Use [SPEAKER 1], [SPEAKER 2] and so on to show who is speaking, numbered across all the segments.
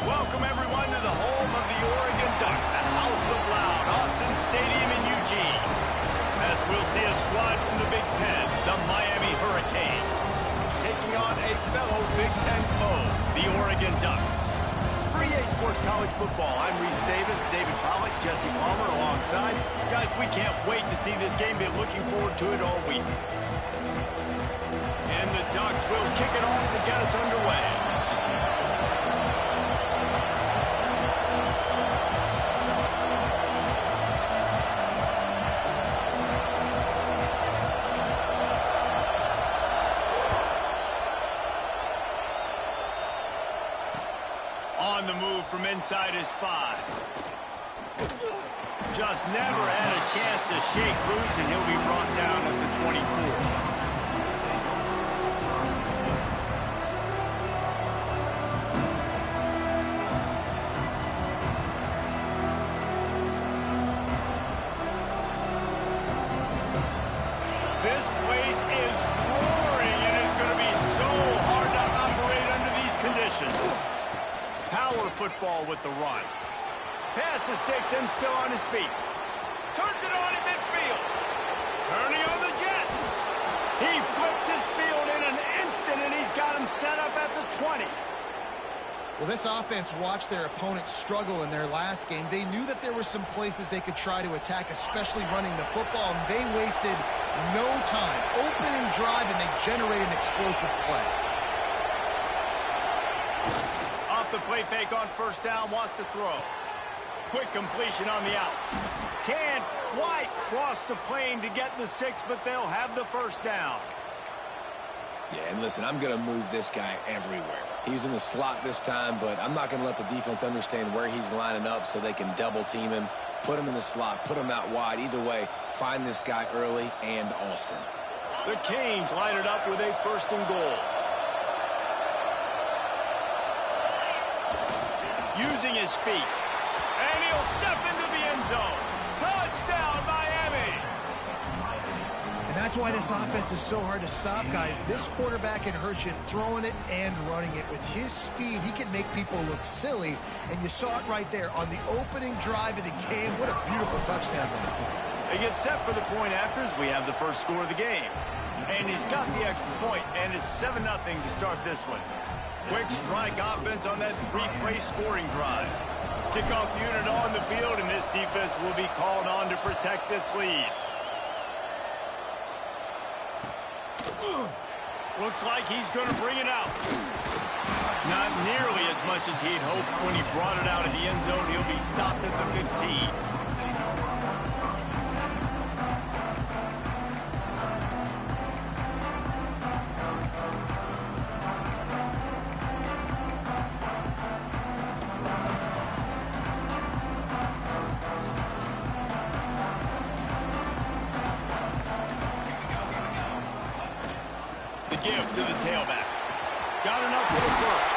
[SPEAKER 1] Welcome, everyone, to the home of the Oregon Ducks, the House of Loud, Autzen Stadium in Eugene. As we'll see a squad from the Big Ten, the Miami Hurricanes, taking on a fellow Big Ten foe, the Oregon Ducks. For EA Sports College Football, I'm Reese Davis, David Pollack, Jesse Palmer alongside. Guys, we can't wait to see this game. Been looking forward to it all week. And the Ducks will kick it off to get us underway. On the move from inside his 5. Just never had a chance to shake loose, and he'll be brought down at the 24. This place is roaring, and it's going to be so hard to operate under these conditions. Power football with the run. Passes sticks him still on his feet. Turns it on in midfield. Turning on the Jets. He flips his field in an instant, and he's got him set up at the 20.
[SPEAKER 2] Well, this offense watched their opponents struggle in their last game. They knew that there were some places they could try to attack, especially running the football, and they wasted no time. Opening drive, and they generated an explosive play.
[SPEAKER 1] Off the play fake on first down, wants to throw. Quick completion on the out. Can't quite cross the plane to get the 6, but they'll have the first down.
[SPEAKER 3] Yeah, and listen, I'm going to move this guy everywhere. He's in the slot this time, but I'm not going to let the defense understand where he's lining up so they can double team him, put him in the slot, put him out wide. Either way, find this guy early and often.
[SPEAKER 1] The Canes line it up with a 1st and goal. Using his feet. And he'll step into the end zone. Touchdown, Miami!
[SPEAKER 2] And that's why this offense is so hard to stop, guys. This quarterback can hurt you throwing it and running it. With his speed, he can make people look silly. And you saw it right there on the opening drive of the game. What a beautiful touchdown.
[SPEAKER 1] They get set for the point afters. We have the first score of the game. And he's got the extra point, and it's 7-0 to start this one. Quick strike offense on that 3-play scoring drive. Kickoff unit on the field, and this defense will be called on to protect this lead. Looks like he's going to bring it out. Not nearly as much as he'd hoped when he brought it out of the end zone. He'll be stopped at the 15. Give to the tailback. Got enough for the first.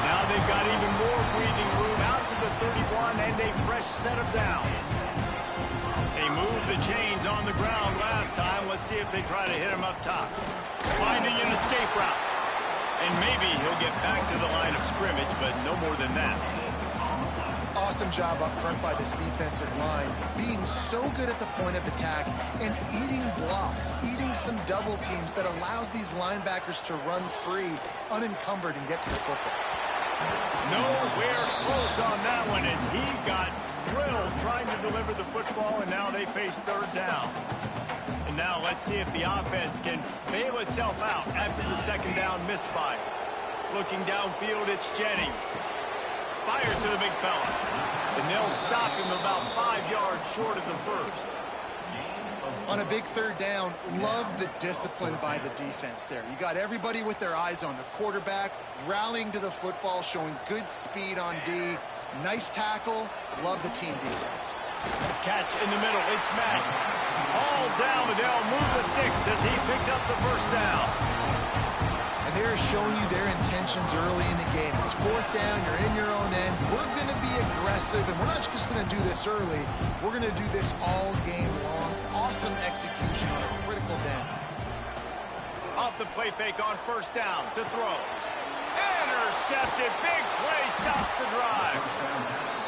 [SPEAKER 1] Now they've got even more breathing room out to the 31 and a fresh set of downs. They moved the chains on the ground last time. Let's see if they try to hit him up top. Finding an escape route. And maybe he'll get back to the line of scrimmage, but no more than that.
[SPEAKER 2] Awesome job up front by this defensive line, being so good at the point of attack and eating blocks, eating some double teams that allows these linebackers to run free, unencumbered, and get to the football.
[SPEAKER 1] Nowhere close on that one as he got drilled trying to deliver the football, and now they face 3rd down. And now let's see if the offense can bail itself out after the 2nd down misfire. Looking downfield, it's Jennings. Fires to the big fella. And they'll stop him about 5 yards short of the first.
[SPEAKER 2] On a big 3rd down, love the discipline by the defense there. You got everybody with their eyes on the quarterback, rallying to the football, showing good speed on D. Nice tackle. Love the team defense.
[SPEAKER 1] Catch in the middle. It's Matt. All down, but they'll move the sticks as he picks up the first down.
[SPEAKER 2] And they're showing you their intentions early in the game. It's 4th down, you're in your own end. We're going to be aggressive, and we're not just going to do this early. We're going to do this all game long. Awesome execution on a critical down.
[SPEAKER 1] Off the play fake on first down to throw. And intercepted. Big play stops the drive.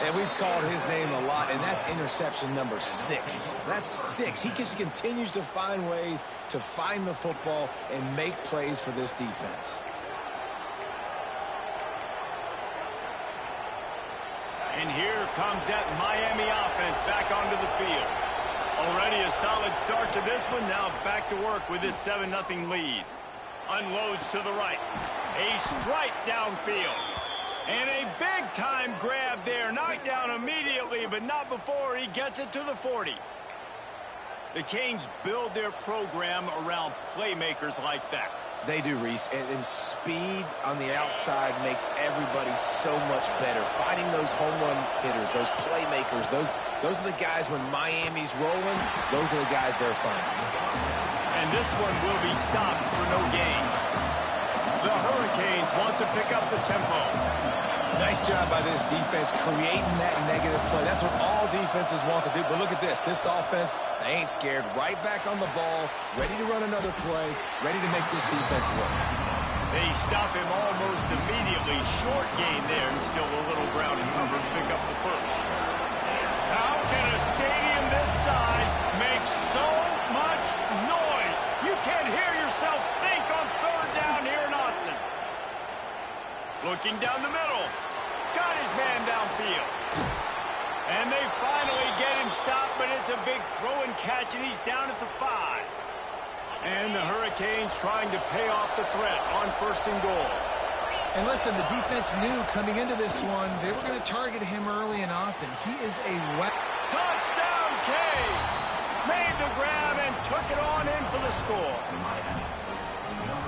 [SPEAKER 3] And we've called his name a lot, and that's interception number 6. That's 6. He just continues to find ways to find the football and make plays for this defense.
[SPEAKER 1] And here comes that Miami offense back onto the field. Already a solid start to this one. Now back to work with this 7-0 lead. Unloads to the right. A strike downfield. And a big-time grab there. Knocked down immediately, but not before he gets it to the 40. The Canes build their program around playmakers like that.
[SPEAKER 3] They do, Reese, and speed on the outside makes everybody so much better. Finding those home run hitters, those playmakers, those are the guys when Miami's rolling, those are the guys they're finding.
[SPEAKER 1] And this one will be stopped for no gain. The Hurricanes want to pick up the tempo.
[SPEAKER 3] Nice job by this defense creating that negative play. That's what all defenses want to do. But look at this. This offense, they ain't scared. Right back on the ball, ready to run another play, ready to make this defense work.
[SPEAKER 1] They stop him almost immediately. Short gain there, and still a little ground and cover to pick up the first. How can a stadium this size make so much noise? You can't hear yourself think on third down here in Autzen. Looking down the middle. Got his man downfield. And they finally get him stopped, but it's a big throw and catch, and he's down at the 5. And the Hurricanes trying to pay off the threat on 1st and goal.
[SPEAKER 2] And listen, the defense knew coming into this one, they were going to target him early and often. He is a weapon.
[SPEAKER 1] Touchdown, Canes! Made the grab and took it on in for the score.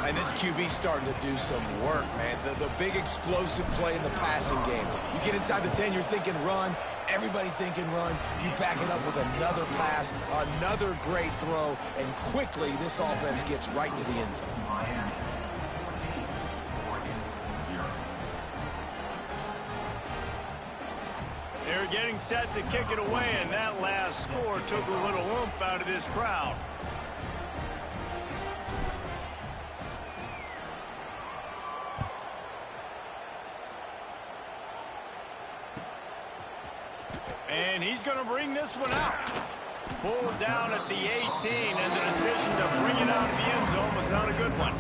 [SPEAKER 3] And this QB's starting to do some work, man. The big explosive play in the passing game. You get inside the 10, you're thinking run. Everybody thinking run. You back it up with another pass, another great throw, and quickly this offense gets right to the end zone.
[SPEAKER 1] They're getting set to kick it away, and that last score took a little oomph out of this crowd. And he's going to bring this one out. Pulled down at the 18, and the decision to bring it out of the end zone was not a good one.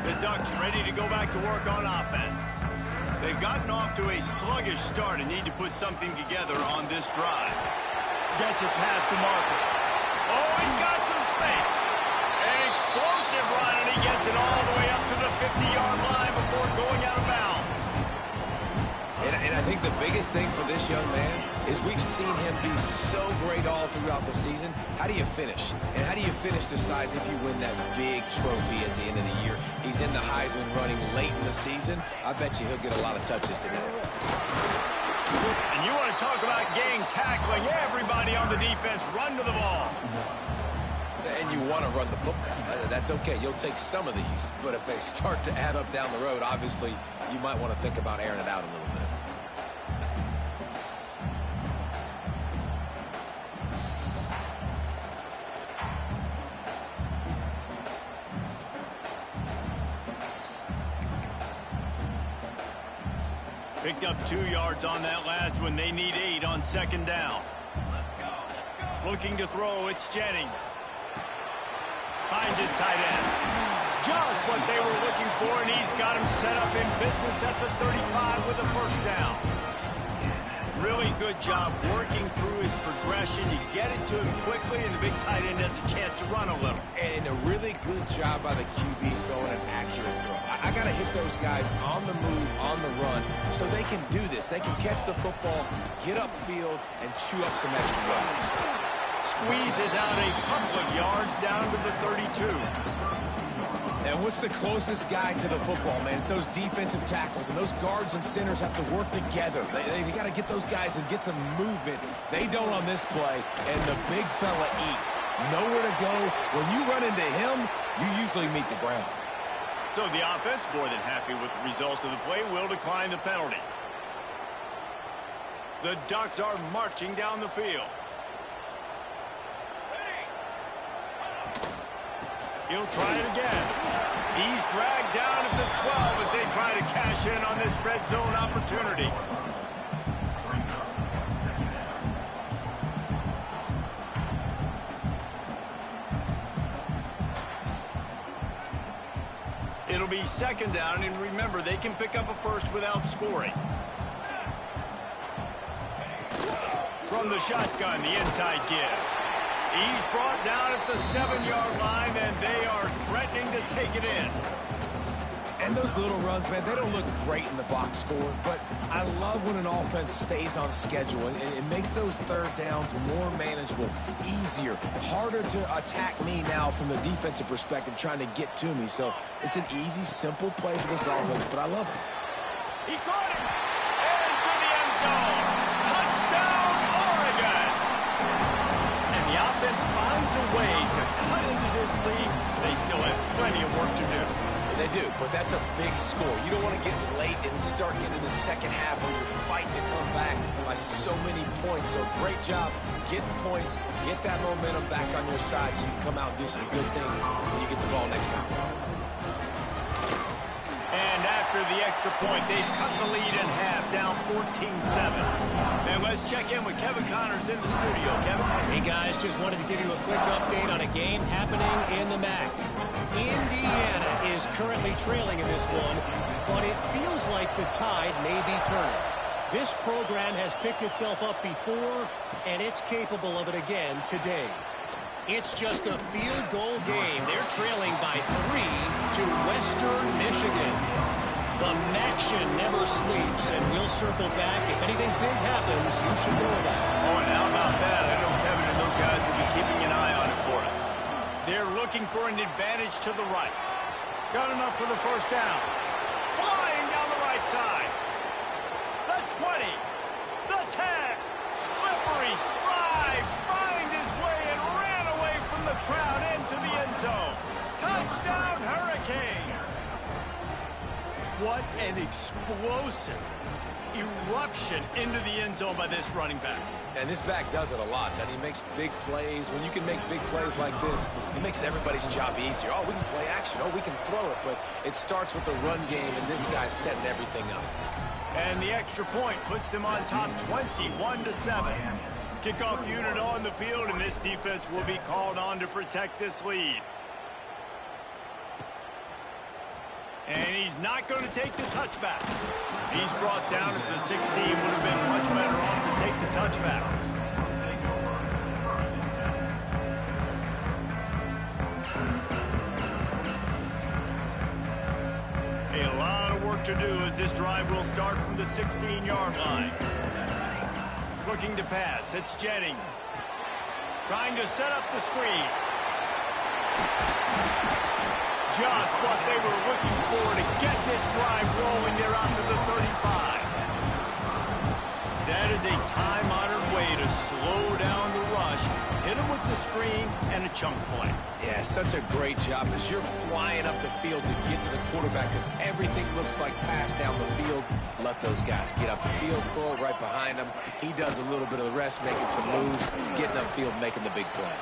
[SPEAKER 1] The Ducks ready to go back to work on offense. They've gotten off to a sluggish start and need to put something together on this drive. Gets it past the marker. Oh, he's got some space. An explosive run, and he gets it all the way up to the 50-yard line before going out of bounds.
[SPEAKER 3] And I think the biggest thing for this young man is we've seen him be so great all throughout the season. How do you finish? And how do you finish decides if you win that big trophy at the end of the year. He's in the Heisman running late in the season. I bet you he'll get a lot of touches today.
[SPEAKER 1] And you want to talk about gang tackling. Everybody on the defense run to the ball.
[SPEAKER 3] And you want to run the football. That's okay. You'll take some of these. But if they start to add up down the road, obviously, you might want to think about airing it out a little bit.
[SPEAKER 1] Picked up 2 yards on that last one. They need 8 on 2nd down. Looking to throw, it's Jennings. Finds his tight end. Just what they were looking for, and he's got him set up in business at the 35 with a 1st down. Really good job working through his progression. You get it to him quickly, and the big tight end has a chance to run a little.
[SPEAKER 3] And a really good job by the QB throwing an accurate throw. I got to hit those guys on the move, on the run, so they can do this. They can catch the football, get upfield, and chew up some extra yards.
[SPEAKER 1] Squeezes out a couple of yards down to the 32.
[SPEAKER 3] And what's the closest guy to the football, man? It's those defensive tackles, and those guards and centers have to work together. They got to get those guys and get some movement. They don't on this play, and the big fella eats. Nowhere to go. When you run into him, you usually meet the ground.
[SPEAKER 1] So the offense, more than happy with the result of the play, will decline the penalty. The Ducks are marching down the field. He'll try it again. He's dragged down at the 12 as they try to cash in on this red zone opportunity. It'll be second down, and remember, they can pick up a first without scoring. From the shotgun, the inside give. He's brought down at the 7-yard line, and they are threatening to take it in.
[SPEAKER 3] And those little runs, man, they don't look great in the box score, but I love when an offense stays on schedule, and it makes those third downs more manageable, easier, harder to attack me now from the defensive perspective trying to get to me. So it's an easy, simple play for this offense, but I love it.
[SPEAKER 1] He caught it! Into the end zone! Touchdown, Oregon! And the offense finds a way to cut into this lead. They still have plenty of work to do.
[SPEAKER 3] They do, but that's a big score. You don't want to get late and start getting in the second half where you're fighting to come back by so many points. So great job getting points, get that momentum back on your side so you can come out and do some good things when you get the ball next time.
[SPEAKER 1] And after the extra point, they've cut the lead in half, down 14-7. And let's check in with Kevin Connors in the studio. Kevin?
[SPEAKER 4] Hey, guys, just wanted to give you a quick update on a game happening in the MAC. Indiana is currently trailing in this one, but it feels like the tide may be turning. This program has picked itself up before, and it's capable of it again today. It's just a field goal game. They're trailing by 3 to Western Michigan. The Maction never sleeps, and we'll circle back. If anything big happens, you should know about it.
[SPEAKER 1] Oh, and how about that? I know Kevin and those guys will be keeping an eye on it for us. They're looking for an advantage to the right. Got enough for the first down. Flying down the right side. The 20. The 10. Slippery slide. Find his way and ran away from the crowd into the end zone. Touchdown, Hurricanes. What an explosive eruption into the end zone by this running back.
[SPEAKER 3] And this back does it a lot. That he makes big plays. When you can make big plays like this, it makes everybody's job easier. Oh, we can play action. Oh, we can throw it. But it starts with the run game, and this guy's setting everything up.
[SPEAKER 1] And the extra point puts them on top 21-7. Kickoff unit on the field, and this defense will be called on to protect this lead. And he's not going to take the touchback. He's brought down at the 16. Would have been much better off to take the touchback. A lot of work to do as this drive will start from the 16-yard line. Looking to pass. It's Jennings. Trying to set up the screen. Just what they were looking for to get this drive rolling. They're out to the 35. That is a time-honored way to slow down the rush, hit them with the screen, and a chunk play.
[SPEAKER 3] Yeah, such a great job as you're flying up the field to get to the quarterback because everything looks like pass down the field. Let those guys get up the field, throw it right behind him. He does a little bit of the rest, making some moves, getting upfield, making the big play.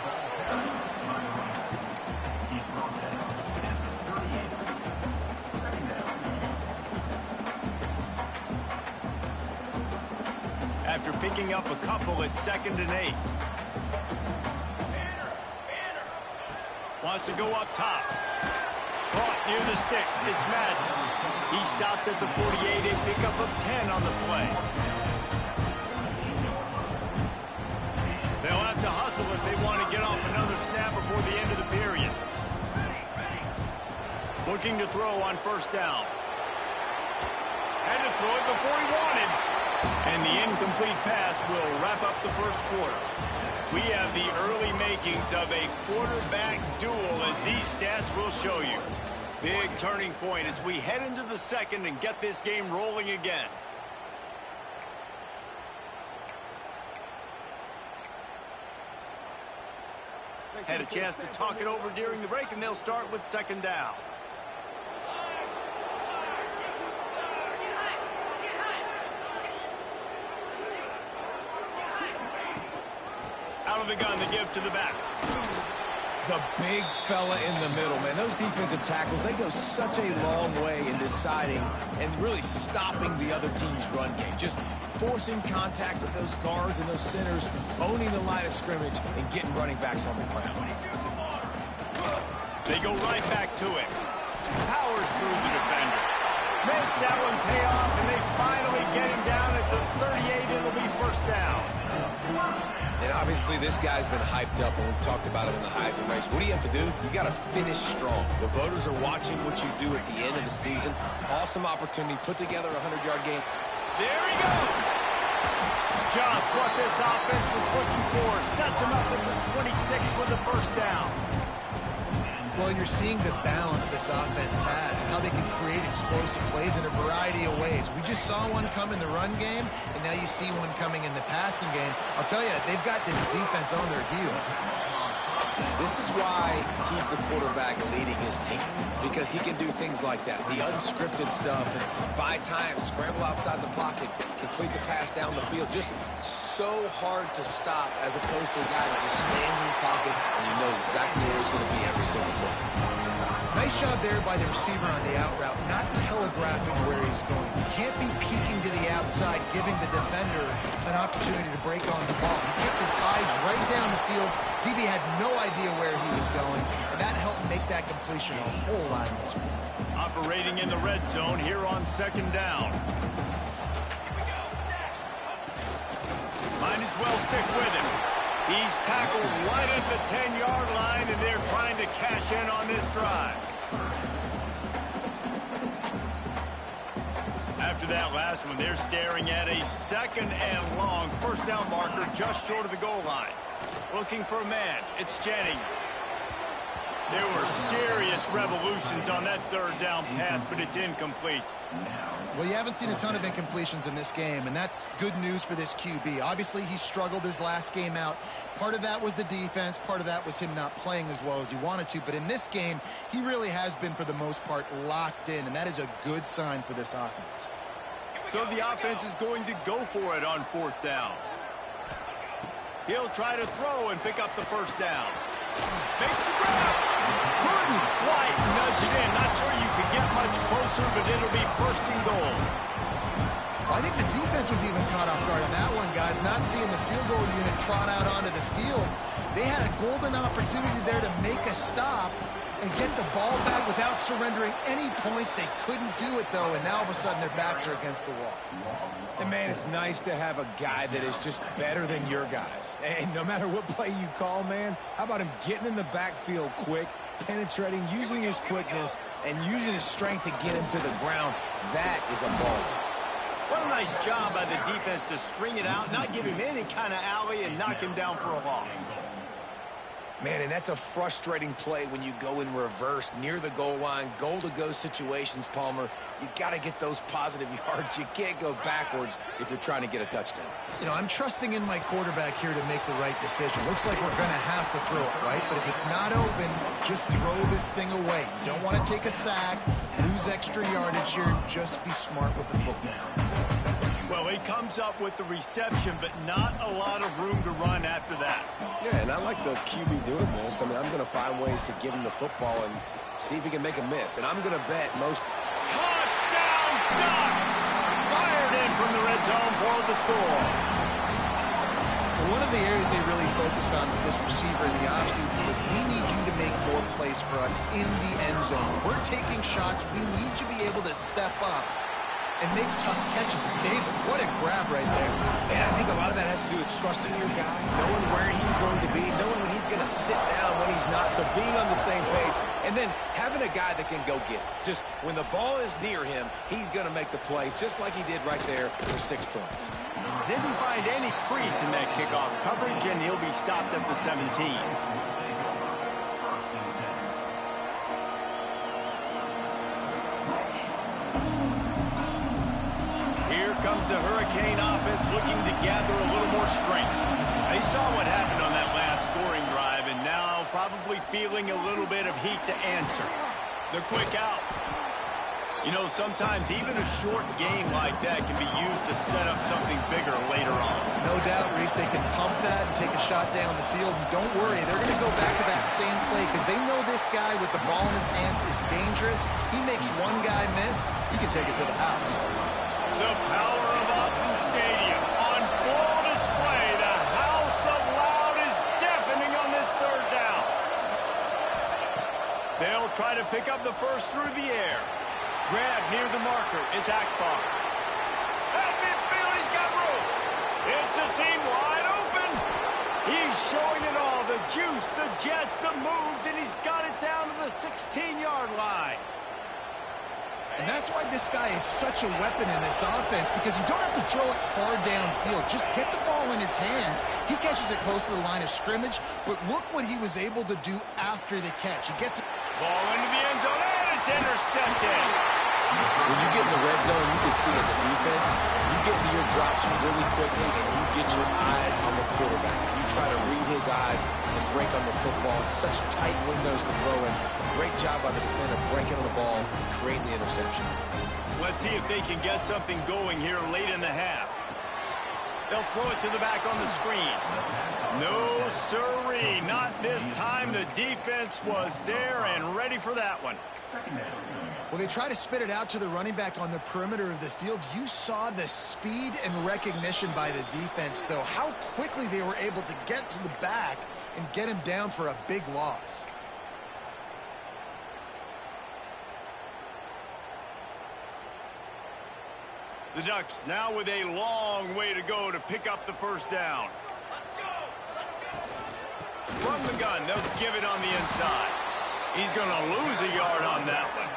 [SPEAKER 1] After picking up a couple, it's 2nd and 8. Wants to go up top. Caught near the sticks. It's Madden. He stopped at the 48, a pickup of 10 on the play. They'll have to hustle if they want to get off another snap before the end of the period. Looking to throw on first down. Had to throw it before he wanted. And the incomplete pass will wrap up the first quarter. We have the early makings of a quarterback duel, as these stats will show you. Big turning point as we head into the second and get this game rolling again. Had a chance to talk it over during the break, and they'll start with 2nd down. Out of the gun to give to the back.
[SPEAKER 3] The big fella in the middle, man. Those defensive tackles, they go such a long way in deciding and really stopping the other team's run game. Just forcing contact with those guards and those centers, owning the line of scrimmage, and getting running backs on the ground.
[SPEAKER 1] They go right back to it. Powers through the defender. Makes that one pay off, and they finally get him down at the 38. It'll be first down.
[SPEAKER 3] And obviously this guy's been hyped up, and we've talked about it in the Heisman race. What do you have to do? You got to finish strong. The voters are watching what you do at the end of the season. Awesome opportunity. Put together a 100-yard game.
[SPEAKER 1] There he goes. Just what this offense was looking for. Sets him up at the 26 with the first down.
[SPEAKER 2] Well, you're seeing the balance this offense has and how they can create explosive plays in a variety of ways. We just saw one come in the run game, and now you see one coming in the passing game. I'll tell you, they've got this defense on their heels.
[SPEAKER 3] This is why he's the quarterback leading his team, because he can do things like that, the unscripted stuff, and buy time, scramble outside the pocket, complete the pass down the field. Just so hard to stop as opposed to a guy that just stands in the pocket and you know exactly where he's going to be every single play.
[SPEAKER 2] Nice job there by the receiver on the out route, not telegraphing where he's going. You can't be peeking to the outside, giving the defender an opportunity to break on the ball. He kept his eyes right down the field. DB had no idea where he was going, and that helped make that completion a whole lot easier.
[SPEAKER 1] Operating in the red zone here on second down. Might as well stick with him. He's tackled right at the 10-yard line, and they're trying to cash in on this drive. After that last one, they're staring at a second and long. First down marker just short of the goal line. Looking for a man. It's Jennings. There were serious revolutions on that third down pass, but it's incomplete.
[SPEAKER 2] Well, you haven't seen a ton of incompletions in this game, and that's good news for this QB. Obviously, he struggled his last game out. Part of that was the defense. Part of that was him not playing as well as he wanted to. But in this game, he really has been, for the most part, locked in, and that is a good sign for this offense.
[SPEAKER 1] So the offense is going to go for it on fourth down. He'll try to throw and pick up the first down. Makes the grab. Couldn't quite nudge it in. Not sure you could get much closer, but it'll be first and goal.
[SPEAKER 2] I think the defense was even caught off guard on that one, guys. Not seeing the field goal unit trot out onto the field. They had a golden opportunity there to make a stop and get the ball back without surrendering any points. They couldn't do it, though, and now all of a sudden their backs are against the wall.
[SPEAKER 3] And, man, it's nice to have a guy that is just better than your guys. And no matter what play you call, man, how about him getting in the backfield quick, penetrating, using his quickness, and using his strength to get him to the ground. That is a ball.
[SPEAKER 1] What a nice job by the defense to string it out, not give him any kind of alley, and knock him down for a loss.
[SPEAKER 3] Man, and that's a frustrating play when you go in reverse near the goal line, goal-to-go situations, Palmer. You got to get those positive yards. You can't go backwards if you're trying to get a touchdown.
[SPEAKER 2] You know, I'm trusting in my quarterback here to make the right decision. Looks like we're going to have to throw it, right? But if it's not open, just throw this thing away. You don't want to take a sack, lose extra yardage here. Just be smart with the football.
[SPEAKER 1] Well, he comes up with the reception, but not a lot of room to run after that.
[SPEAKER 3] Yeah, and I like the QB doing this. I mean, I'm going to find ways to give him the football and see if he can make a miss. And I'm going to bet most...
[SPEAKER 1] Touchdown, Ducks! Fired in from the red zone for the score.
[SPEAKER 2] Well, one of the areas they really focused on with this receiver in the offseason was, we need you to make more plays for us in the end zone. We're taking shots. We need you to be able to step up and make tough catches. And David, what a grab right there.
[SPEAKER 3] And I think a lot of that has to do with trusting your guy, knowing where he's going to be, knowing when he's going to sit down, when he's not, so being on the same page, and then having a guy that can go get it. Just when the ball is near him, he's going to make the play, just like he did right there for 6 points.
[SPEAKER 1] Didn't find any crease in that kickoff coverage, and he'll be stopped at the 17. Comes the Hurricane offense looking to gather a little more strength. They saw what happened on that last scoring drive, and now probably feeling a little bit of heat to answer. The quick out. You know, sometimes even a short game like that can be used to set up something bigger later on.
[SPEAKER 2] no doubt, Reese, they can pump that and take a shot down the field. And don't worry, they're going to go back to that same play because they know this guy with the ball in his hands is dangerous. He makes one guy miss, he can take it to the house.
[SPEAKER 1] The power of Autzen Stadium on full display. The house of loud is deafening on this third down. They'll try to pick up the first through the air. Grab near the marker. It's Akbar. At midfield, he's got room. It's a seam wide open. He's showing it all. The juice, the jets, the moves, and he's got it down to the 16-yard line.
[SPEAKER 2] And that's why this guy is such a weapon in this offense, because you don't have to throw it far downfield. Just get the ball in his hands. He catches it close to the line of scrimmage, but look what he was able to do after the catch. He gets it.
[SPEAKER 1] Ball into the end zone, and it's intercepted.
[SPEAKER 3] When you get in the red zone, you can see as a defense, you get into your drops really quickly, and you get your eyes on the quarterback. You try to read his eyes and break on the football. It's such tight windows to throw in. Great job by the defender breaking on the ball, creating the interception.
[SPEAKER 1] Let's see if they can get something going here late in the half. They'll throw it to the back on the screen. No, sirree, not this time. The defense was there and ready for that one.
[SPEAKER 2] Well, they try to spit it out to the running back on the perimeter of the field. You saw the speed and recognition by the defense, though. How quickly they were able to get to the back and get him down for a big loss.
[SPEAKER 1] The Ducks now with a long way to go to pick up the first down. From the gun, they'll give it on the inside. He's going to lose a yard on that one.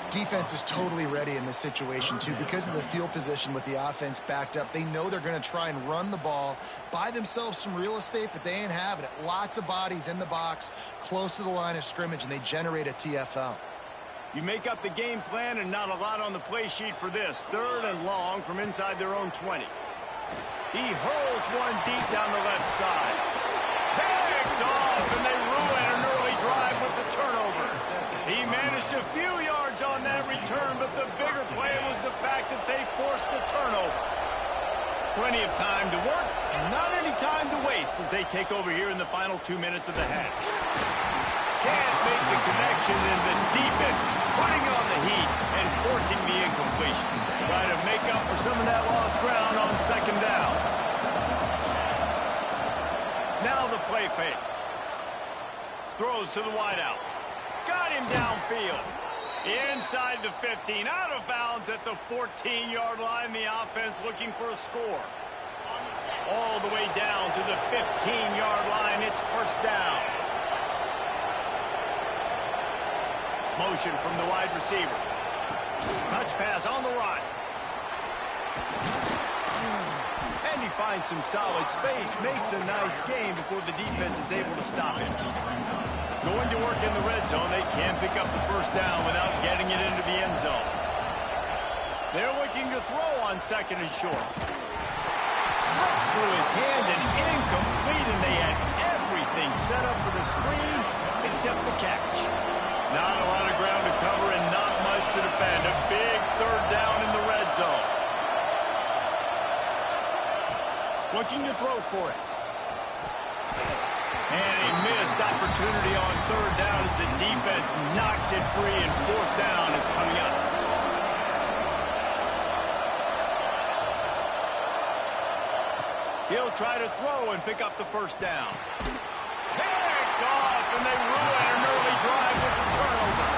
[SPEAKER 2] Defense is totally ready in this situation, too, because of the field position with the offense backed up. They know they're going to try and run the ball, buy themselves some real estate, but they ain't having it. Lots of bodies in the box, close to the line of scrimmage, and they generate a TFL.
[SPEAKER 1] You make up the game plan and not a lot on the play sheet for this. Third and long from inside their own 20. He hurls one deep down the left side. Picked off, and they ruin an early drive with the turnover. He managed a few yards on that return, but the bigger play was the fact that they forced the turnover. Plenty of time to work, not any time to waste as they take over here in the final 2 minutes of the half. Can't make the connection, and the defense putting on the heat and forcing the incompletion. Trying to make up for some of that lost ground on second down. Now the play fake. Throws to the wideout. Got him downfield. Inside the 15. Out of bounds at the 14-yard line. The offense looking for a score. All the way down to the 15-yard line. It's first down. Motion from the wide receiver. Touch pass on the run. And he finds some solid space. Makes a nice game before the defense is able to stop him. Going to work in the red zone. They can pick up the first down without getting it into the end zone. They're looking to throw on second and short. Slips through his hands and incomplete, and they had everything set up for the screen except the catch. Not a lot of ground to cover and not much to defend. A big third down in the red zone. Looking to throw for it. And a missed opportunity on third down as the defense knocks it free, and fourth down is coming up. He'll try to throw and pick up the first down. Picked off, and they ruin an early drive with the turnover.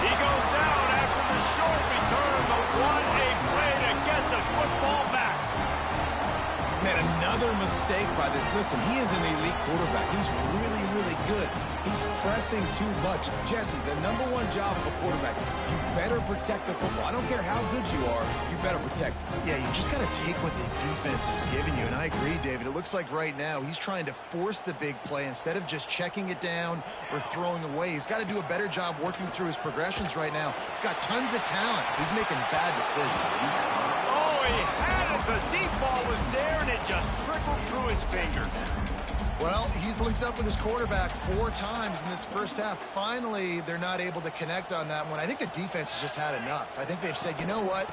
[SPEAKER 1] He goes down after the short return, but what a play to get the football back.
[SPEAKER 3] Man, another mistake by this. Listen, he is an elite quarterback. He's really, really good. He's pressing too much. Jesse, the #1 job of a quarterback, you better protect the football. I don't care how good you are, you better protect it.
[SPEAKER 2] Yeah, you just got to take what the defense is giving you. And I agree, David. It looks like right now he's trying to force the big play instead of just checking it down or throwing away. He's got to do a better job working through his progressions right now. He's got tons of talent. He's making bad decisions.
[SPEAKER 1] Oh, he had it. The deep ball was there, and it just trickled through his fingers.
[SPEAKER 2] Well, he's linked up with his quarterback 4 times in this first half. Finally, they're not able to connect on that one. I think the defense has just had enough. I think they've said, you know what?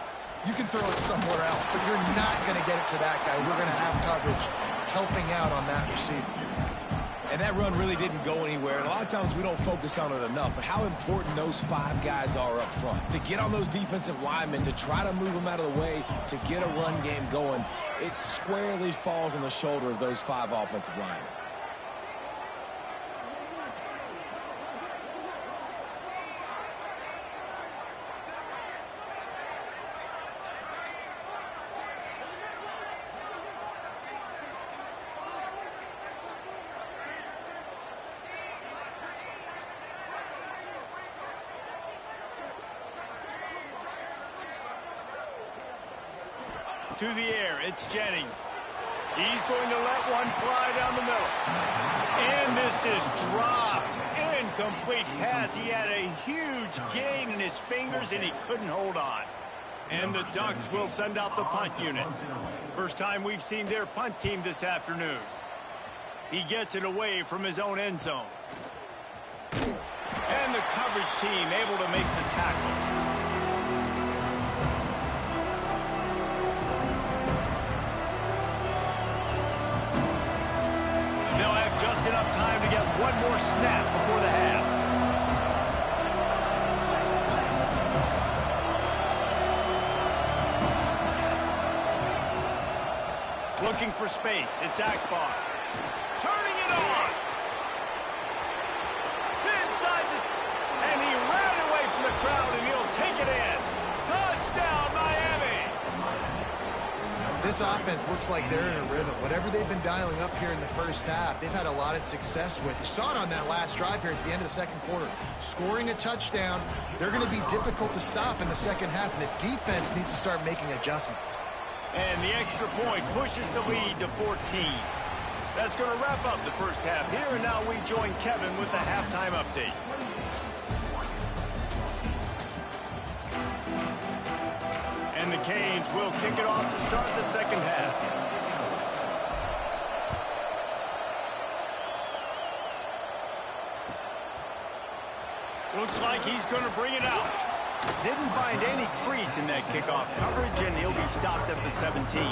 [SPEAKER 2] You can throw it somewhere else, but you're not going to get it to that guy. We're going to have coverage helping out on that receiver.
[SPEAKER 3] And that run really didn't go anywhere. And a lot of times we don't focus on it enough. But how important those 5 guys are up front. To get on those defensive linemen, to try to move them out of the way, to get a run game going, it squarely falls on the shoulder of those 5 offensive linemen.
[SPEAKER 1] To the air, it's Jennings. He's going to let one fly down the middle. And this is dropped. Incomplete pass. He had a huge gain in his fingers, and he couldn't hold on. And the Ducks will send out the punt unit. First time we've seen their punt team this afternoon. He gets it away from his own end zone. And the coverage team able to make the tackle. Just enough time to get one more snap before the half. Looking for space. It's Akbar. Turning it on. Inside the... And he ran away from the crowd, and he'll take it in. Touchdown, Miami!
[SPEAKER 2] This offense looks like they're in a rhythm. Whatever they've been dialing up here in the first half, they've had a lot of success with. You saw it on that last drive here at the end of the second quarter. Scoring a touchdown, they're going to be difficult to stop in the second half, and the defense needs to start making adjustments.
[SPEAKER 1] And the extra point pushes the lead to 14. That's going to wrap up the first half here, and now we join Kevin with the halftime update. And the Canes will kick it off to start the second half. Looks like he's going to bring it out. Didn't find any crease in that kickoff coverage, and he'll be stopped at the 17.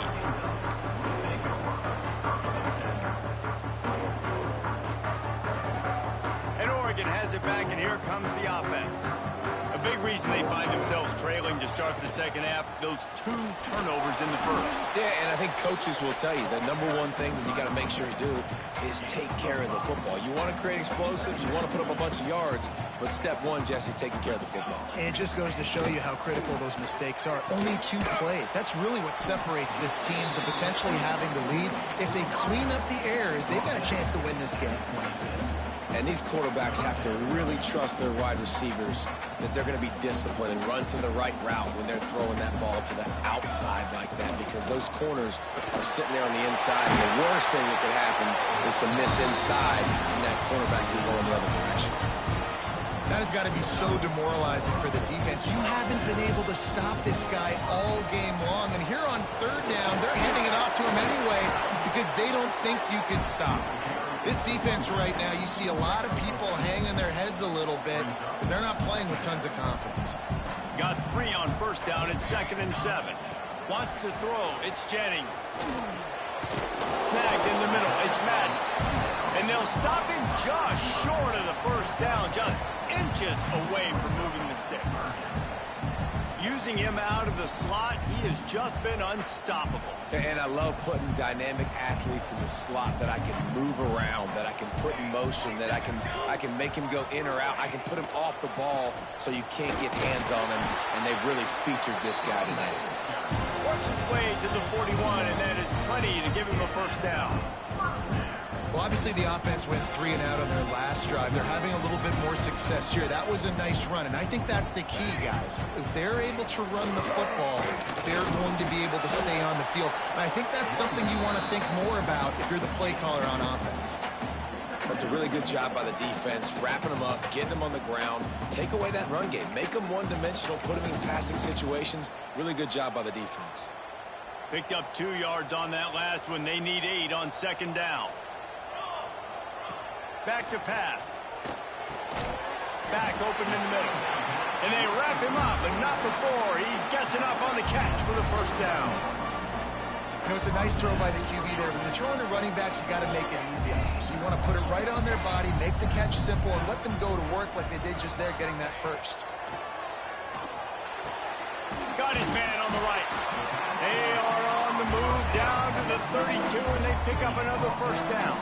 [SPEAKER 1] And Oregon has it back, and here comes the offense. A big reason they find themselves trailing to start the second half, those 2 turnovers in the first.
[SPEAKER 3] Yeah, and I think coaches will tell you the number one thing that you got to make sure you do is take care of the football. You want to create explosives, you want to put up a bunch of yards, but step one, Jesse, taking care of the football.
[SPEAKER 2] And it just goes to show you how critical those mistakes are. Only 2 plays. That's really what separates this team from potentially having the lead. If they clean up the errors, they've got a chance to win this game.
[SPEAKER 3] And these quarterbacks have to really trust their wide receivers that they're going to be disciplined and run to the right route when they're throwing that ball to the outside like that, because those corners are sitting there on the inside. And the worst thing that could happen is to miss inside and that quarterback be going the other direction.
[SPEAKER 2] That has got to be so demoralizing for the defense. You haven't been able to stop this guy all game long. And here on third down, they're handing it off to him anyway because they don't think you can stop him. This defense right now, you see a lot of people hanging their heads a little bit because they're not playing with tons of confidence.
[SPEAKER 1] Got 3 on first down and 2nd and 7. Wants to throw. It's Jennings. Snagged in the middle. It's Madden. And they'll stop him just short of the first down, just inches away from moving the sticks. Using him out of the slot, he has just been unstoppable.
[SPEAKER 3] And I love putting dynamic athletes in the slot that I can move around, that I can put in motion, that I can make him go in or out. I can put him off the ball so you can't get hands on him, and they've really featured this guy today.
[SPEAKER 1] Works his way to the 41, and that is plenty to give him a first down.
[SPEAKER 2] Well, obviously the offense went 3 and out on their last drive. They're having a little bit more success here. That was a nice run, and I think that's the key, guys. If they're able to run the football, they're going to be able to stay on the field. And I think that's something you want to think more about if you're the play caller on offense.
[SPEAKER 3] That's a really good job by the defense, wrapping them up, getting them on the ground, take away that run game, make them one-dimensional, put them in passing situations. Really good job by the defense.
[SPEAKER 1] Picked up 2 yards on that last one. They need 8 on 2nd down. Back to pass. Back open in the middle. And they wrap him up, but not before he gets enough on the catch for the first down.
[SPEAKER 2] You know, it's a nice throw by the QB there. When you're throwing to running backs, you got to make it easy on them. So you want to put it right on their body, make the catch simple, and let them go to work like they did just there, getting that first.
[SPEAKER 1] Got his man on the right. They are on the move down to the 32, and they pick up another first down.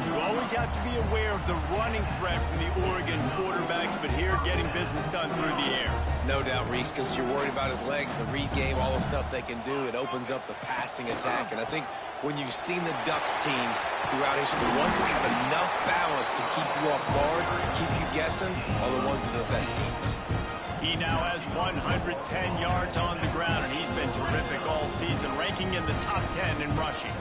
[SPEAKER 1] You always have to be aware of the running threat from the Oregon quarterbacks, but here getting business done through the air.
[SPEAKER 3] No doubt, Reese, because you're worried about his legs, the read game, all the stuff they can do. It opens up the passing attack. And I think when you've seen the Ducks teams throughout history, the ones that have enough balance to keep you off guard, keep you guessing, are the ones that are the best teams.
[SPEAKER 1] He now has 110 yards on the ground, and he's been terrific all season, ranking in the top 10 in rushing.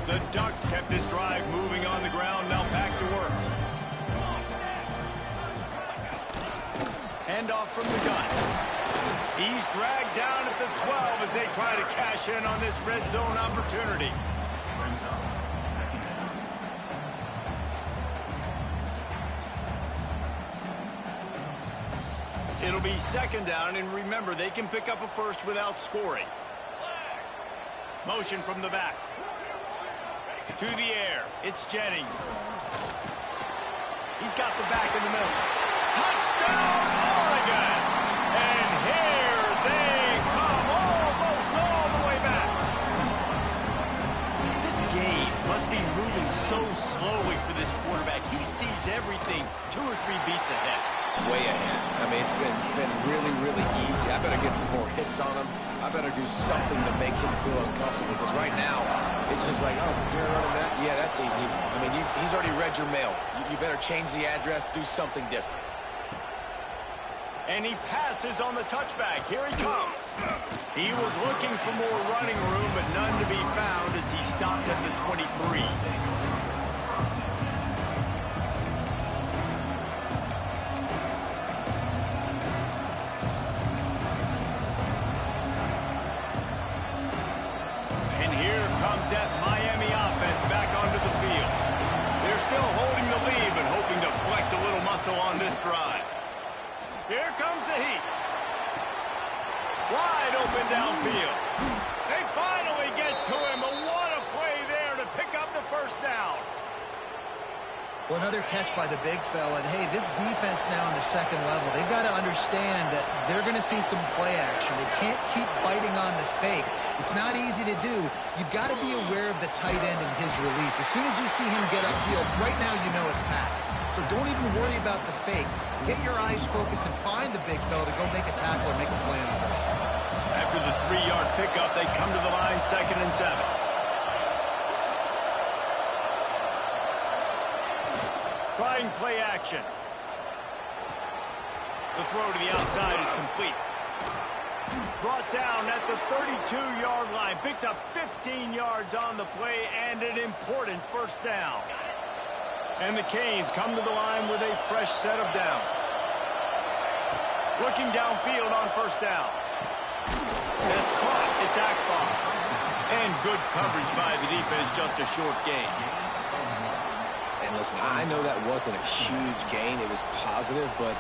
[SPEAKER 1] The Ducks kept this drive moving on the ground, now back to work. Handoff from the gun. He's dragged down at the 12 as they try to cash in on this red zone opportunity. It'll be second down, and remember, they can pick up a first without scoring. Motion from the back. To the air, it's Jennings. He's got the back in the middle. Touchdown, Oregon! And here they come, almost all the way back. This game must be moving so slowly for this quarterback. He sees everything 2 or 3 beats ahead.
[SPEAKER 3] Way ahead. I mean, it's been really, really easy. I better get some more hits on him. I better do something to make him feel uncomfortable, because right now, it's just like, oh, you're running that? Yeah, that's easy. I mean, he's already read your mail. You better change the address, do something different.
[SPEAKER 1] And he passes on the touchback. Here he comes. He was looking for more running room, but none to be found as he stopped at the 23. That Miami offense back onto the field. They're still holding the lead, but hoping to flex a little muscle on this drive. Here comes the heat. Wide open downfield. They finally get to him, but what a play there to pick up the first down.
[SPEAKER 2] Well, another catch by the big fella. And, hey, this defense now on the second level, they've got to understand that they're going to see some play action. They can't keep biting on the fake. It's not easy to do. You've got to be aware of the tight end and his release. As soon as you see him get upfield, right now you know it's pass. So don't even worry about the fake. Get your eyes focused and find the big fella to go make a tackle or make a play on the ball.
[SPEAKER 1] After the 3-yard pickup, they come to the line, 2nd and 7. Trying play action. The throw to the outside is complete. Brought down at the 32-yard line. Picks up 15 yards on the play and an important first down. And the Canes come to the line with a fresh set of downs. Looking downfield on first down. It's caught. It's Akbar. And good coverage by the defense, just a short gain.
[SPEAKER 3] And listen, I know that wasn't a huge gain. It was positive, but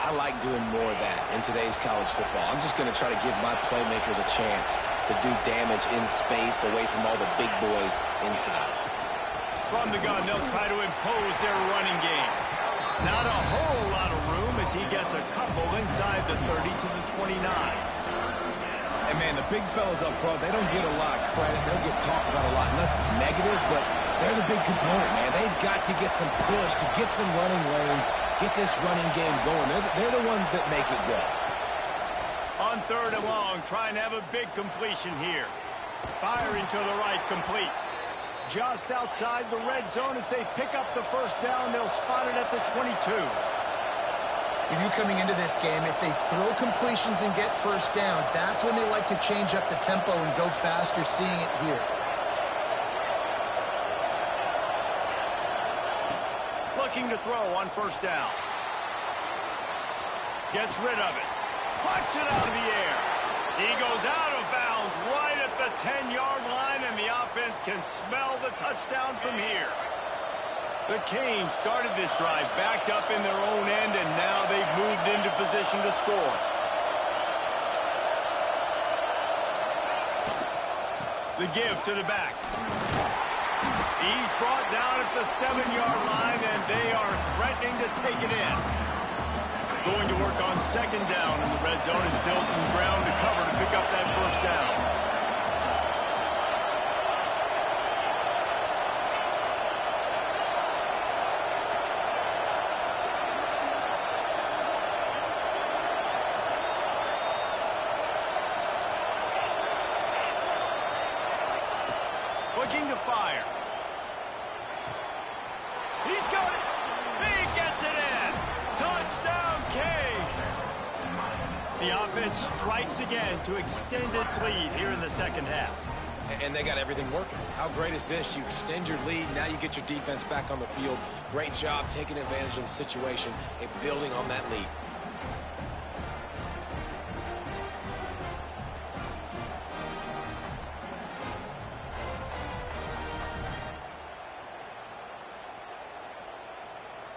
[SPEAKER 3] I like doing more of that in today's college football. I'm just going to try to give my playmakers a chance to do damage in space away from all the big boys inside.
[SPEAKER 1] From the gun, they'll try to impose their running game. Not a whole lot of room as he gets a couple inside the 30 to the 29.
[SPEAKER 3] And, man, the big fellas up front, they don't get a lot of credit. They don't get talked about a lot unless it's negative, but they're the big component, man. They've got to get some push, to get some running lanes, get this running game going. They're the ones that make it go.
[SPEAKER 1] On 3rd and long, trying to have a big completion here. Firing to the right, complete. Just outside the red zone as they pick up the first down. They'll spot it at the 22.
[SPEAKER 2] You knew coming into this game, if they throw completions and get first downs, that's when they like to change up the tempo and go fast. You're seeing it here.
[SPEAKER 1] Looking to throw on first down. Gets rid of it. Plucks it out of the air. He goes out of bounds right at the 10-yard line, and the offense can smell the touchdown from here. The Canes started this drive backed up in their own end, and now they've moved into position to score. The give to the back. He's brought down at the 7-yard line, and they are threatening to take it in. Going to work on second down in the red zone, and still some ground to cover to pick up that first down. Looking to fire. He's got it. He gets it in. Touchdown, Canes. The offense strikes again to extend its lead here in the second half.
[SPEAKER 3] And they got everything working. How great is this? You extend your lead. Now you get your defense back on the field. Great job taking advantage of the situation and building on that lead.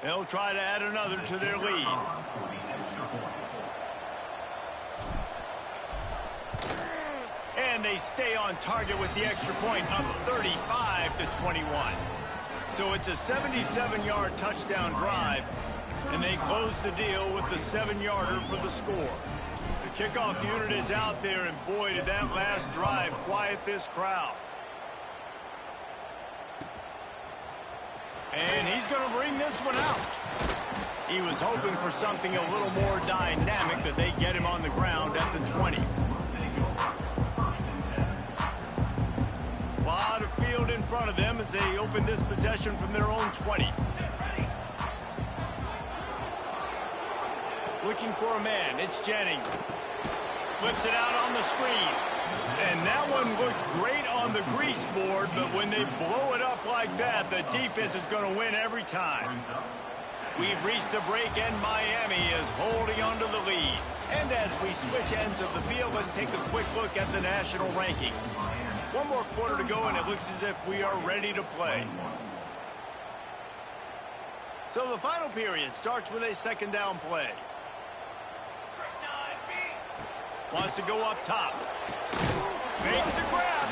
[SPEAKER 1] They'll try to add another to their lead. And they stay on target with the extra point, up 35-21. So it's a 77-yard touchdown drive, and they close the deal with the 7-yarder for the score. The kickoff unit is out there, and boy, did that last drive quiet this crowd. And he's going to bring this one out. He was hoping for something a little more dynamic, but they get him on the ground at the 20. A lot of field in front of them as they open this possession from their own 20. Looking for a man. It's Jennings. Flips it out on the screen. And that one looked great on the grease board, but when they blow it up like that, the defense is going to win every time. We've reached the break, and Miami is holding on to the lead. And as we switch ends of the field, let's take a quick look at the national rankings. One more quarter to go, and it looks as if we are ready to play. So the final period starts with a second down play. Wants to go up top. Makes the grab.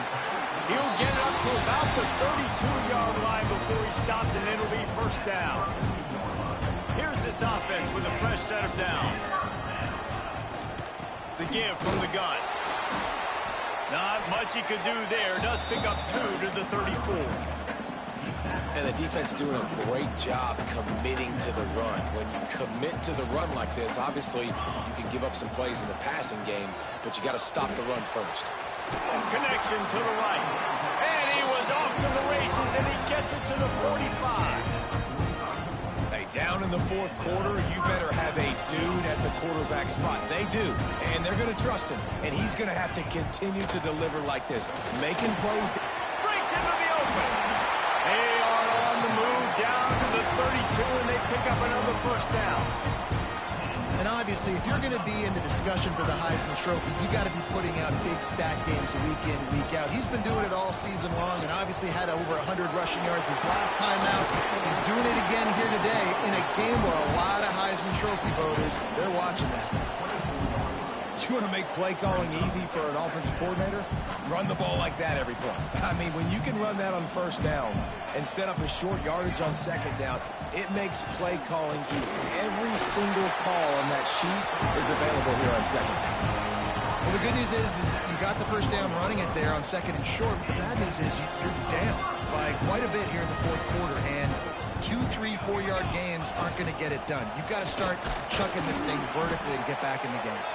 [SPEAKER 1] He'll get it up to about the 32-yard line before he stopped, and it'll be first down. Here's this offense with a fresh set of downs. The give from the gun. Not much he could do there. Does pick up 2 to the 34.
[SPEAKER 3] And the defense doing a great job committing to the run. When you commit to the run like this, obviously you can give up some plays in the passing game, but you got to stop the run first.
[SPEAKER 1] Connection to the right. And he was off to the races, and he gets it to the 45.
[SPEAKER 3] Hey, down in the fourth quarter, you better have a dude at the quarterback spot. They do, and they're going to trust him, and he's going to have to continue to deliver like this, making plays.
[SPEAKER 1] Breaks into the open. They are on the move down to the 32, and they pick up another first down.
[SPEAKER 2] And obviously, if you're going to be in the discussion for the Heisman Trophy, you got to be putting out big stack games week in, week out. He's been doing it all season long and obviously had over 100 rushing yards his last time out. He's doing it again here today in a game where a lot of Heisman Trophy voters, they're watching this one.
[SPEAKER 3] You want to make play calling easy for an offensive coordinator? Run the ball like that every play. I mean, when you can run that on first down and set up a short yardage on second down, it makes play calling easy. Every single call on that sheet is available here on second down.
[SPEAKER 2] Well, the good news is you got the first down running it there on second and short, but the bad news is you're down by quite a bit here in the fourth quarter, and 2, 3, 4-yard gains aren't going to get it done. You've got to start chucking this thing vertically to get back in the game.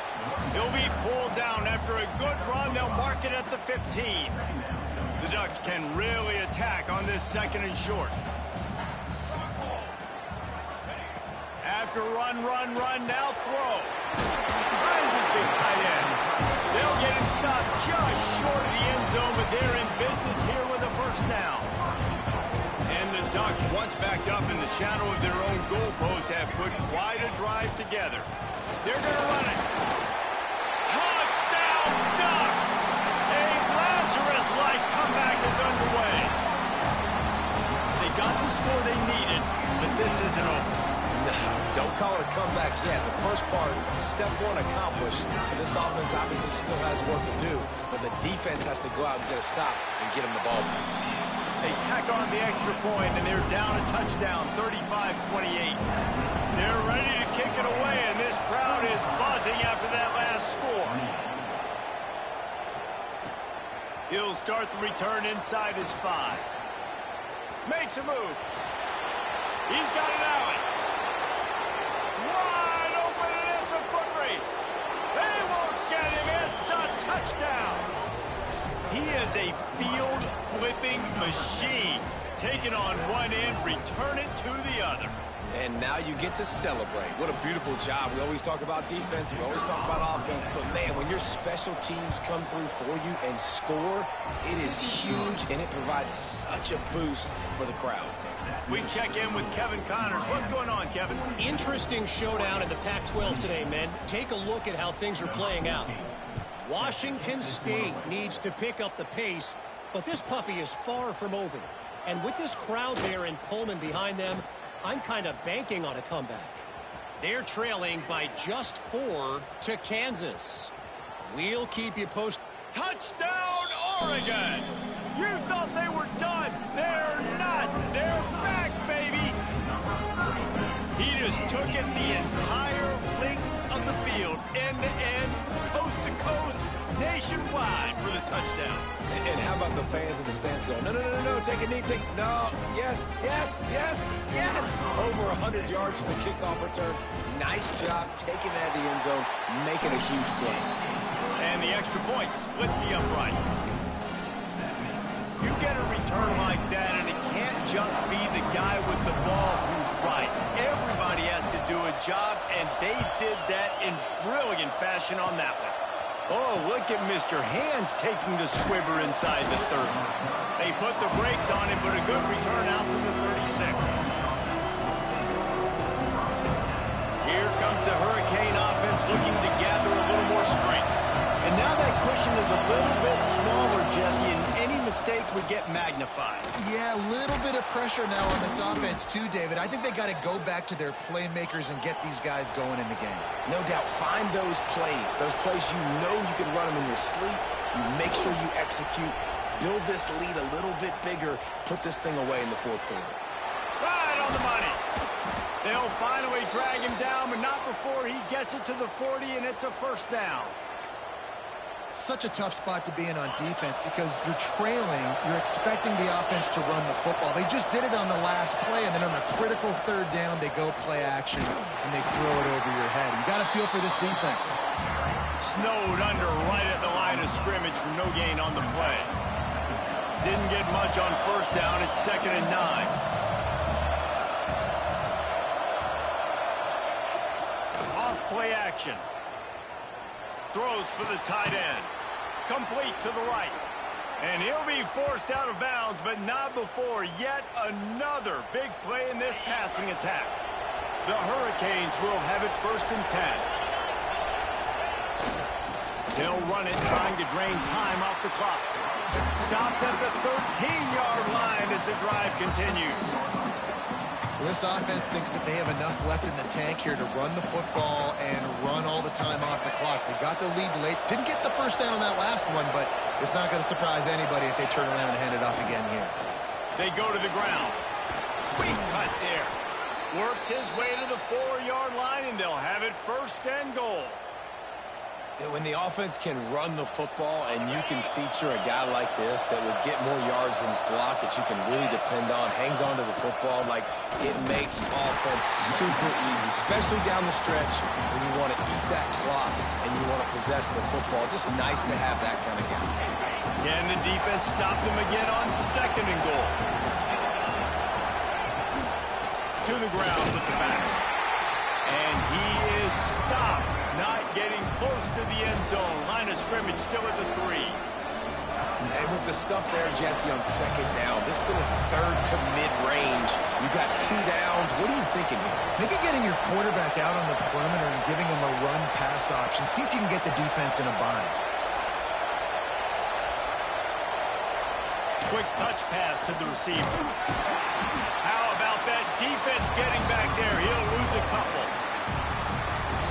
[SPEAKER 1] He'll be pulled down after a good run. They'll mark it at the 15. The Ducks can really attack on this second and short. After run, now throw. Finds his big tight end. They'll get him stopped just short of the end zone, but they're in business here with a first down. And the Ducks, once backed up in the shadow of their own goalpost, have put quite a drive together. They're going to run it. Touchdown, Ducks! A Lazarus-like comeback is underway. They got the score they needed, this isn't over.
[SPEAKER 3] No, don't call it a comeback yet. The first part, step one accomplished. And this offense obviously still has work to do, but the defense has to go out and get a stop and get them the ball back.
[SPEAKER 1] They tack on the extra point, and they're down a touchdown, 35-28. They're ready to kick it away, and this crowd is buzzing after that last score. He'll start the return inside his 5. Makes a move. He's got an alley. Wide open, and it's a foot race. They won't get him. It's a touchdown. He is a field-flipping machine. Taking on one end, return it to the other.
[SPEAKER 3] And now you get to celebrate. What a beautiful job. We always talk about defense. We always talk about offense. But, man, when your special teams come through for you and score, it is huge, and it provides such a boost for the crowd.
[SPEAKER 1] We check in with Kevin Connors. What's going on, Kevin?
[SPEAKER 4] Interesting showdown in the Pac-12 today, men. Take a look at how things are playing out. Washington State needs to pick up the pace, but this puppy is far from over. And with this crowd there in Pullman behind them, I'm kind of banking on a comeback. They're trailing by just 4 to Kansas. We'll keep you posted.
[SPEAKER 1] Touchdown, Oregon! You thought they were done. They're not. They're back, baby. He just took it the entire length of the field, end to end, coast to coast, nationwide for the touchdown.
[SPEAKER 3] And how about the fans in the stands going, no, no, no, no, no, take a knee, take, no, yes, yes, yes, yes. Over 100 yards to the kickoff return. Nice job taking that to the end zone, making a huge play.
[SPEAKER 1] And the extra point splits the uprights. You get a return like that, and it can't just be the guy with the ball who's right. Everybody has to do a job, and they did that in brilliant fashion on that one. Oh, look at Mr. Hands taking the squibber inside the 30. They put the brakes on him, but a good return out from the 36. Here comes the Hurricane offense looking to gather a little more strength. And now that cushion is a little bit smaller, Jesse, and any mistake would get magnified.
[SPEAKER 2] Yeah, a little bit of pressure now on this offense too, David. I think they got to go back to their playmakers and get these guys going in the game.
[SPEAKER 3] No doubt, find those plays you know you can run them in your sleep. You make sure you execute, build this lead a little bit bigger, put this thing away in the fourth quarter.
[SPEAKER 1] Right on the money. They'll finally drag him down, but not before he gets it to the 40, and it's a first down.
[SPEAKER 2] Such a tough spot to be in on defense because you're trailing, you're expecting the offense to run the football. They just did it on the last play, and then on a critical third down, they go play action, and they throw it over your head. You got to feel for this defense.
[SPEAKER 1] Snowed under right at the line of scrimmage for no gain on the play. Didn't get much on first down. It's 2nd and 9. Off play action. Throws for the tight end. Complete to the right. And he'll be forced out of bounds, but not before yet another big play in this passing attack. The Hurricanes will have it 1st and 10. They'll run it, trying to drain time off the clock. Stopped at the 13-yard line as the drive continues.
[SPEAKER 2] This offense thinks that they have enough left in the tank here to run the football and run all the time off the clock. They got the lead late. Didn't get the first down on that last one, but it's not going to surprise anybody if they turn around and hand it off again here.
[SPEAKER 1] They go to the ground. Sweet cut there. Works his way to the 4-yard line, and they'll have it 1st and goal.
[SPEAKER 3] When the offense can run the football and you can feature a guy like this that will get more yards than his block that you can really depend on, hangs on to the football, like it makes offense super easy, especially down the stretch when you want to eat that clock and you want to possess the football. Just nice to have that kind of guy.
[SPEAKER 1] Can the defense stop them again on 2nd and goal? To the ground with the back. And he is stopped. Not getting close to the end zone. Line of scrimmage still at the 3.
[SPEAKER 3] And with the stuff there, Jesse, on 2nd down, this little 3rd to mid-range, you got 2 downs. What are you thinking here?
[SPEAKER 2] Maybe getting your quarterback out on the perimeter and giving him a run-pass option. See if you can get the defense in a bind.
[SPEAKER 1] Quick touch pass to the receiver. How about that defense getting back there? He'll lose a couple.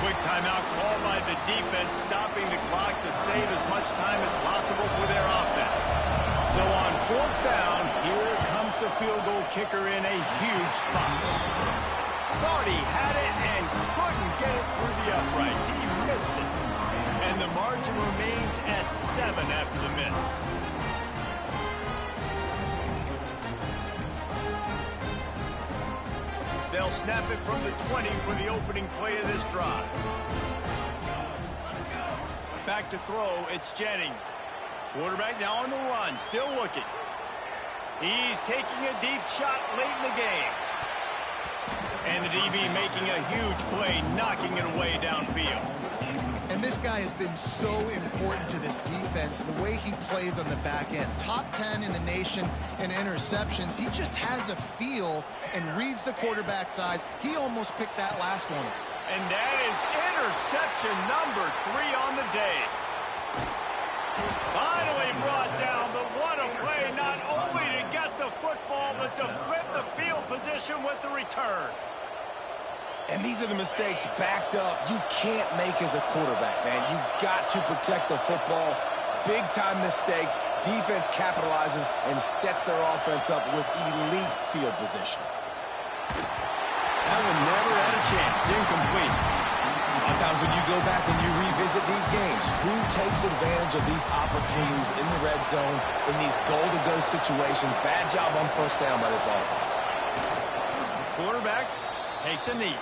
[SPEAKER 1] Quick timeout called by the defense, stopping the clock to save as much time as possible for their offense. So on fourth down, here comes the field goal kicker in a huge spot. Thought he had it and couldn't get it through the uprights. He missed it. And the margin remains at 7 after the miss. They'll snap it from the 20 for the opening play of this drive. Back to throw, it's Jennings. Quarterback now on the run, still looking. He's taking a deep shot late in the game. And the DB making a huge play, knocking it away downfield.
[SPEAKER 2] And this guy has been so important to this defense, the way he plays on the back end. Top 10 in the nation in interceptions. He just has a feel and reads the quarterback's eyes. He almost picked that last one.
[SPEAKER 1] And that is interception number 3 on the day. Finally brought down, but what a play, not only to get the football, but to flip the field position with the return.
[SPEAKER 3] And these are the mistakes backed up you can't make as a quarterback, man. You've got to protect the football. Big-time mistake. Defense capitalizes and sets their offense up with elite field position.
[SPEAKER 1] That one never had a chance. Incomplete.
[SPEAKER 3] A lot of times when you go back and you revisit these games, who takes advantage of these opportunities in the red zone, in these goal-to-go situations? Bad job on first down by this offense.
[SPEAKER 1] The quarterback takes a knee.